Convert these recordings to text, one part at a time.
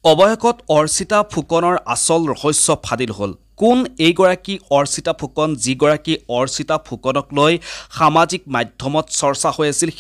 অৱশেষত অৰ্চিতা ফুকনৰ আচল ৰহস্য ফাদিল হ'ল। কোন এইগৰাকী অৰ্চিতা ফুকন, যিগৰাকী অৰ্চিতা ফুকনক লৈ সামাজিক মাধ্যমত চৰ্চা হৈ আছিল,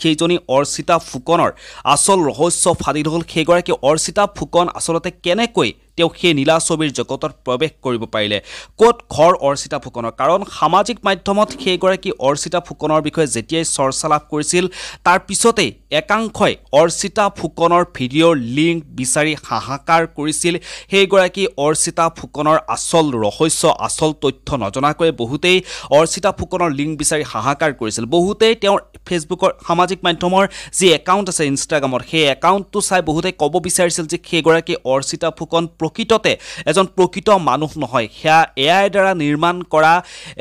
সেইজনী অৰ্চিতা ফুকনৰ আচল ৰহস্য ফাদিল হ'ল। সেইগৰাকী অৰ্চিতা ফুকন আচলতে কেনেকৈ তেওঁ সেই নীলা ছবিৰ জগতত প্ৰৱেশ কৰিব পাৰিলে, ক'ত ঘৰ অৰ্চিতা ফুকনৰ? কাৰণ সামাজিক মাধ্যমত সেইগৰাকী অৰ্চিতা ফুকনৰ বিষয়ে যেতিয়াই চৰ্চা লাভ কৰিছিল, তাৰ পিছতেই একাংশই অৰ্চিতা ফুকনৰ ভিডিঅ'ৰ লিংক বিচাৰি হাহাকাৰ কৰিছিল। সেইগৰাকী অৰ্চিতা ফুকনৰ আচল ৰহস্য, আচল তথ্য নজনাকৈ বহুতেই অৰ্চিতা ফুকনৰ লিংক বিচাৰি হাহাকাৰ কৰিছিল। বহুতেই তেওঁৰ ফেচবুকৰ সামাজিক মাধ্যমৰ যি একাউণ্ট আছে ইনষ্টাগ্ৰামত, সেই একাউণ্টটো চাই বহুতেই ক'ব বিচাৰিছিল যে সেইগৰাকী অৰ্চিতা ফুকন প্ৰকৃততে এজন প্ৰকৃত মানুহ নহয়, সেয়া এআইৰ দ্বাৰা নিৰ্মাণ কৰা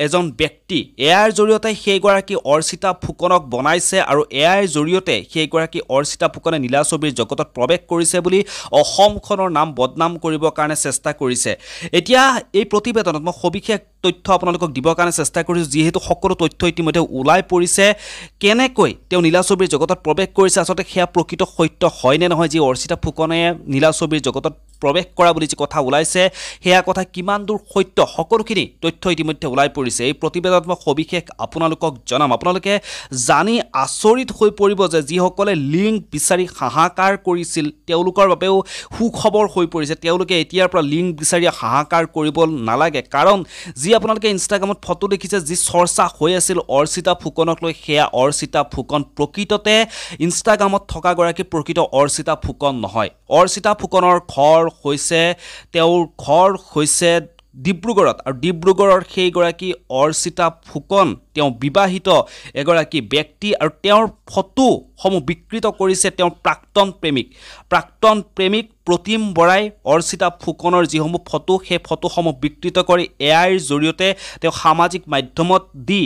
এজন ব্যক্তি। এআইৰ জৰিয়তে সেইগৰাকী অৰ্চিতা ফুকনক বনাইছে আৰু এআইৰ জৰিয়তে সেইগৰাকী অৰ্চিতা ফুকনে নীলা ছবিৰ জগতত প্ৰৱেশ কৰিছে বুলি অসমখনৰ নাম বদনাম কৰিবৰ কাৰণে চেষ্টা কৰিছে। এতিয়া এই প্ৰতিবেদনত মই সবিশেষ তথ্য আপোনালোকক দিবৰ কাৰণে চেষ্টা কৰিছোঁ, যিহেতু সকলো তথ্য ইতিমধ্যে ওলাই পৰিছে। কেনেকৈ তেওঁ নীলা ছবিৰ জগতত প্ৰৱেশ কৰিছে, আচলতে সেয়া প্ৰকৃত সত্য হয় নে নহয়? যি অৰ্চিতা ফুকনে নীলা ছবিৰ জগতত প্ৰৱেশ কৰা বুলি যি কথা ওলাইছে, সেয়া কথা কিমান দূৰ সত্য, সকলোখিনি তথ্য ইতিমধ্যে ওলাই পৰিছে। এই প্ৰতিবেদনত মই সবিশেষ আপোনালোকক জনাম। আপোনালোকে জানি আচৰিত হৈ পৰিব যে যিসকলে লিংক বিচাৰি হাহাকাৰ কৰিছিল, তেওঁলোকৰ বাবেও সুখবৰ হৈ পৰিছে। তেওঁলোকে এতিয়াৰ পৰা লিংক বিচাৰি হাহাকাৰ কৰিব নালাগে, কাৰণ যি আপোনালোকে ইনষ্টাগ্ৰামত ফটো দেখিছে, যি চৰ্চা হৈ আছিল অৰ্চিতা ফুকনক লৈ, সেয়া অৰ্চিতা ফুকন প্ৰকৃততে ইনষ্টাগ্ৰামত থকাগৰাকী প্ৰকৃত অৰ্চিতা ফুকন নহয়। অৰ্চিতা ফুকনৰ তেওঁৰ ঘৰ হৈছে ডিব্ৰুগড়ত, আৰু ডিব্ৰুগড়ৰ সেইগৰাকী অৰ্চিতা ফুকন তেওঁ বিবাহিত এগৰাকী ব্যক্তি, আৰু তেওঁৰ ফটোসমূহ বিকৃত কৰিছে তেওঁৰ প্ৰাক্তন প্ৰেমিক প্ৰতিম বৰাই। অৰ্চিতা ফুকনৰ যিসমূহ ফটো, সেই ফটোসমূহ বিকৃত কৰি এআইৰ জৰিয়তে তেওঁ সামাজিক মাধ্যমত দি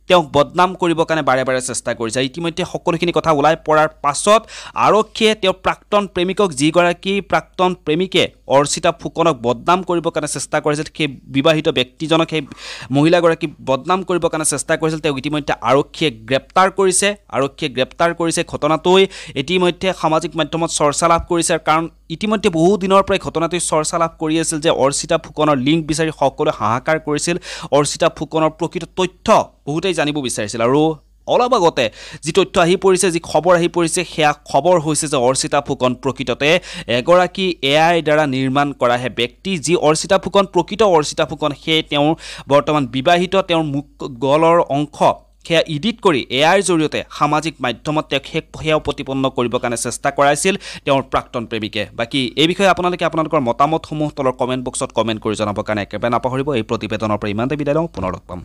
তেওঁক বদনাম কৰিবৰ কাৰণে বাৰে বাৰে চেষ্টা কৰিছে। ইতিমধ্যে সকলোখিনি কথা ওলাই পৰাৰ পাছত আৰক্ষীয়ে তেওঁৰ প্ৰাক্তন প্ৰেমিকক, যিগৰাকী প্ৰাক্তন প্ৰেমিকে অৰ্চিতা ফুকনক বদনাম কৰিবৰ কাৰণে চেষ্টা কৰিছিল, সেই বিবাহিত ব্যক্তিজনক, সেই মহিলাগৰাকী বদনাম কৰিবৰ কাৰণে চেষ্টা কৰিছিল, তেওঁক ইতিমধ্যে আৰক্ষীয়ে গ্ৰেপ্তাৰ কৰিছে। ঘটনাটোৱে ইতিমধ্যে সামাজিক মাধ্যমত চৰ্চা লাভ কৰিছে, কাৰণ ইতিমধ্যে বহু দিনৰ পৰাই ঘটনাটোৱে চৰ্চা লাভ কৰি আছিল যে অৰ্চিতা ফুকনৰ লিংক বিচাৰি সকলোৱে হাহাকাৰ কৰিছিল। অৰ্চিতা ফুকনৰ প্ৰকৃত তথ্য বহুতেই জানিব বিচাৰিছিল, আৰু অলপ আগতে যি তথ্য আহি পৰিছে, যি খবৰ আহি পৰিছে, সেয়া খবৰ হৈছে যে অৰ্চিতা ফুকন প্ৰকৃততে এগৰাকী এআইৰ দ্বাৰা নিৰ্মাণ কৰাহে ব্যক্তি। যি অৰ্চিতা ফুকন, প্ৰকৃত অৰ্চিতা ফুকন, সেই তেওঁ বৰ্তমান বিবাহিত। তেওঁৰ মুখ গলৰ অংশ সেয়া ইডিট কৰি এআইৰ জৰিয়তে সামাজিক মাধ্যমত তেওঁক সেয়াও প্ৰতিপন্ন কৰিবৰ কাৰণে চেষ্টা কৰাইছিল তেওঁৰ প্ৰাক্তন প্ৰেমিকে। বাকী এই বিষয়ে আপোনালোকে আপোনালোকৰ মতামতসমূহ তলৰ কমেণ্ট বক্সত কমেণ্ট কৰি জনাবৰ কাৰণে একেবাৰে নাপাহৰিব। এই প্ৰতিবেদনৰ পৰা ইমানতে বিদায় লওঁ, পুনৰ লগ পাম।